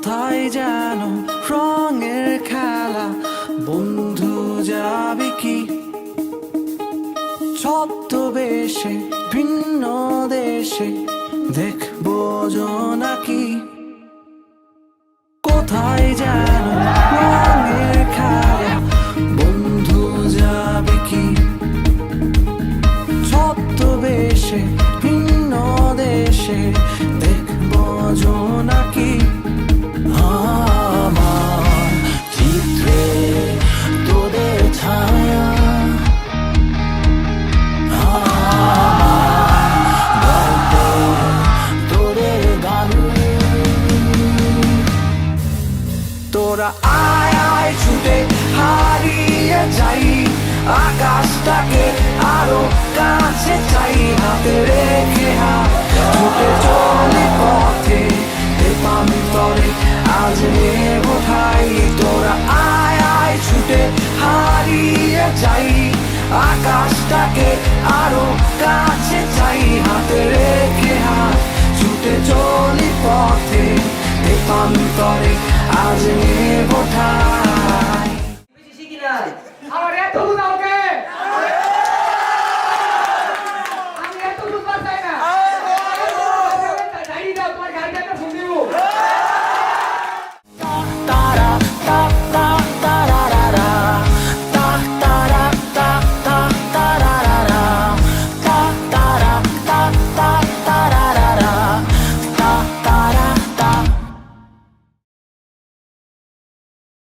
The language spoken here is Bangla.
কোথায় যেন রঙের খেলা, বন্ধু যাবে কি ছদ্মবেশে ভিন্ন দেশে, দেখবো জোনাকি। কোথায় যেন রঙের খেলা, বন্ধু যাবে কি ছদ্মবেশে ভিন্ন দেশে, দেখবো জোনাকি। আমার চিত্রে তোদের ছায়া, তোরা আয় আয় ছুটে হারিয়ে যাই, আকাশটাকে আরো কাছে চাই। হাতে রেখে হাত ছুটে চলে পথে, পান্তরে আজ নেব ঠাই। তোরা আয় আয় ছুটে হারিয়ে যাই, আকাশটাকে আরো কাছে চাই। হাতে